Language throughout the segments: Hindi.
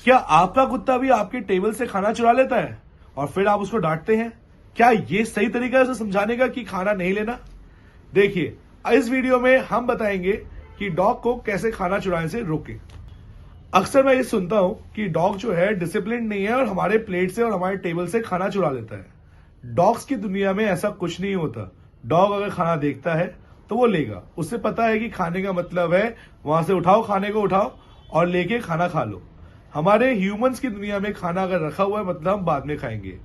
क्या आपका कुत्ता भी आपके टेबल से खाना चुरा लेता है और फिर आप उसको डांटते हैं? क्या ये सही तरीका है उसे समझाने का कि खाना नहीं लेना? देखिए, इस वीडियो में हम बताएंगे कि डॉग को कैसे खाना चुराने से रोकें। अक्सर मैं ये सुनता हूं कि डॉग जो है डिसिप्लिन नहीं है और हमारे प्लेट से और हमारे टेबल से खाना चुरा लेता है। डॉग्स की दुनिया में ऐसा कुछ नहीं होता। डॉग अगर खाना देखता है तो वो लेगा। उसे पता है कि खाने का मतलब है वहां से उठाओ, खाने को उठाओ और लेके खाना खा लो। हमारे ह्यूमंस की दुनिया में खाना अगर रखा हुआ है मतलब हम बाद में खाएंगे।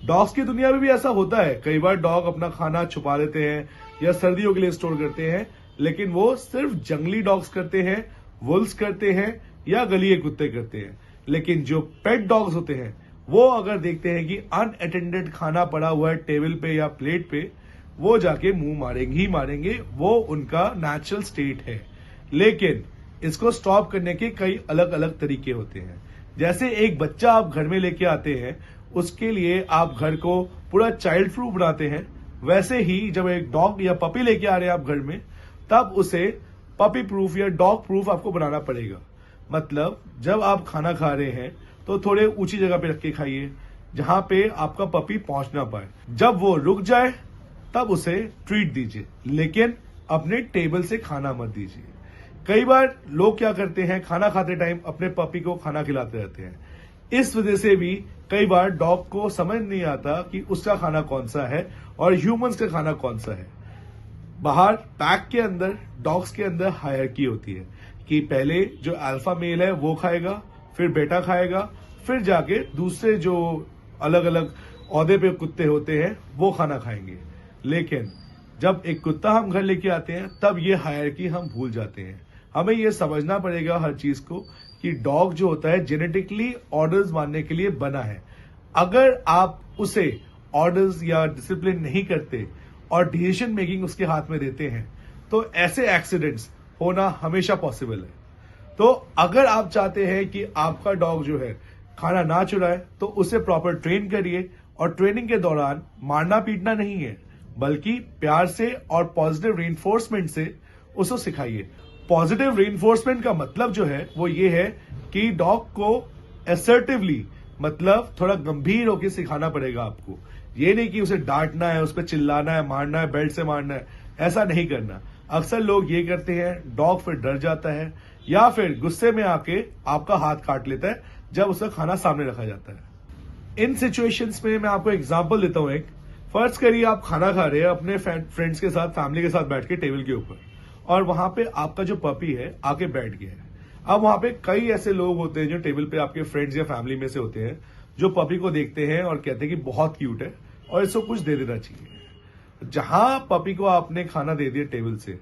डॉग्स की दुनिया में भी ऐसा होता है। कई बार डॉग अपना खाना छुपा लेते हैं या सर्दियों के लिए स्टोर करते हैं, लेकिन वो सिर्फ जंगली डॉग्स करते हैं, वुल्स करते हैं या गलीय कुत्ते करते हैं। लेकिन जो पेट डॉग्स होते हैं वो अगर देखते हैं कि अनअटेंडेड खाना पड़ा हुआ है टेबल पे या प्लेट पे, वो जाके मुंह मारेंगे ही मारेंगे। वो उनका नेचुरल स्टेट है। लेकिन इसको स्टॉप करने के कई अलग अलग तरीके होते हैं। जैसे एक बच्चा आप घर में लेके आते हैं, उसके लिए आप घर को पूरा चाइल्ड प्रूफ बनाते हैं। वैसे ही जब एक डॉग या पपी लेके आ रहे हैं आप घर में, तब उसे पपी प्रूफ या डॉग प्रूफ आपको बनाना पड़ेगा। मतलब जब आप खाना खा रहे हैं तो थोड़े ऊंची जगह पे रख के खाइए, जहां पे आपका पपी पहुंच ना पाए। जब वो रुक जाए तब उसे ट्रीट दीजिए, लेकिन अपने टेबल से खाना मत दीजिए। कई बार लोग क्या करते हैं, खाना खाते टाइम अपने पपी को खाना खिलाते रहते हैं। इस वजह से भी कई बार डॉग को समझ नहीं आता कि उसका खाना कौन सा है और ह्यूमंस का खाना कौन सा है। बाहर पैक के अंदर डॉग्स के अंदर हायरार्की होती है कि पहले जो अल्फा मेल है वो खाएगा, फिर बेटा खाएगा, फिर जाके दूसरे जो अलग अलग ओहदे पे कुत्ते होते हैं वो खाना खाएंगे। लेकिन जब एक कुत्ता हम घर लेके आते हैं तब ये हायरार्की हम भूल जाते हैं। हमें ये समझना पड़ेगा हर चीज को कि डॉग जो होता है जेनेटिकली ऑर्डर्स मानने के लिए बना है। अगर आप उसे ऑर्डर्स या डिसिप्लिन नहीं करते और डिसीजन मेकिंग उसके हाथ में देते हैं तो ऐसे एक्सीडेंट्स होना हमेशा पॉसिबल है। तो अगर आप चाहते हैं कि आपका डॉग जो है खाना ना चुराए तो उसे प्रॉपर ट्रेन करिए, और ट्रेनिंग के दौरान मारना पीटना नहीं है, बल्कि प्यार से और पॉजिटिव रीइंफोर्समेंट से उसको सिखाइए। पॉजिटिव रीइंफोर्समेंट का मतलब जो है वो ये है कि डॉग को असर्टिवली, मतलब थोड़ा गंभीर होकर सिखाना पड़ेगा आपको। ये नहीं कि उसे डांटना है, उस पर चिल्लाना है, मारना है, बेल्ट से मारना है, ऐसा नहीं करना। अक्सर लोग ये करते हैं, डॉग फिर डर जाता है या फिर गुस्से में आके आपका हाथ काट लेता है जब उसका खाना सामने रखा जाता है। इन सिचुएशंस में मैं आपको एग्जांपल देता हूं। एक फर्ज करिए आप खाना खा रहे हैं अपने फ्रेंड्स के साथ, फैमिली के साथ बैठ के टेबल के ऊपर, और वहां पे आपका जो पपी है आके बैठ गया है। अब वहां पे कई ऐसे लोग होते हैं जो टेबल पे आपके फ्रेंड्स या फैमिली में से होते हैं, जो पपी को देखते हैं और कहते हैं कि बहुत क्यूट है और इसको कुछ दे देना चाहिए। जहां पपी को आपने खाना दे दिया टेबल से,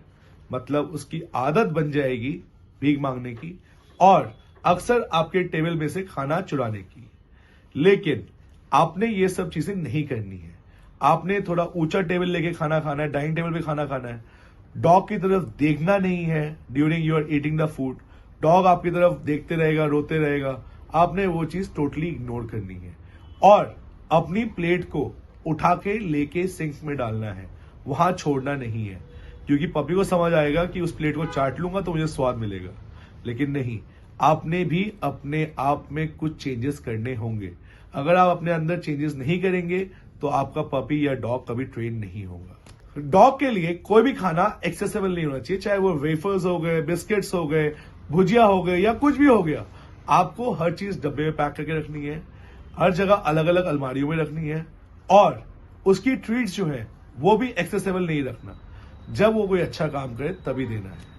मतलब उसकी आदत बन जाएगी भीख मांगने की और अक्सर आपके टेबल में से खाना चुराने की। लेकिन आपने ये सब चीजें नहीं करनी है। आपने थोड़ा ऊंचा टेबल लेके खाना खाना है, डाइनिंग टेबल पे खाना खाना है। डॉग की तरफ देखना नहीं है during you're eating the food. Dog आपकी तरफ देखते रहेगा, रोते रहेगा। आपने वो चीज टोटली इग्नोर करनी है और अपनी प्लेट को उठा के लेके सिंक में डालना है, वहां छोड़ना नहीं है। क्योंकि पपी को समझ आएगा कि उस प्लेट को चाट लूंगा तो मुझे स्वाद मिलेगा। लेकिन नहीं, आपने भी अपने आप में कुछ चेंजेस करने होंगे। अगर आप अपने अंदर चेंजेस नहीं करेंगे तो आपका पपी या डॉग कभी ट्रेन नहीं होगा। डॉग के लिए कोई भी खाना एक्सेसिबल नहीं होना चाहिए, चाहे वो वेफर्स हो गए, बिस्किट्स हो गए, भुजिया हो गए या कुछ भी हो गया। आपको हर चीज डब्बे में पैक करके रखनी है, हर जगह अलग अलग अलमारियों में रखनी है, और उसकी ट्रीट्स जो है वो भी एक्सेसिबल नहीं रखना। जब वो कोई अच्छा काम करे तभी देना है।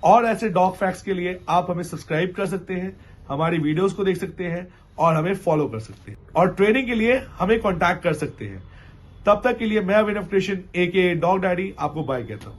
और ऐसे डॉग फैक्ट्स के लिए आप हमें सब्सक्राइब कर सकते हैं, हमारी वीडियोस को देख सकते हैं और हमें फॉलो कर सकते हैं, और ट्रेनिंग के लिए हमें कांटेक्ट कर सकते हैं। तब तक के लिए मैं विनय क्रिएशन एके डॉग डैडी आपको बाय कहता हूं।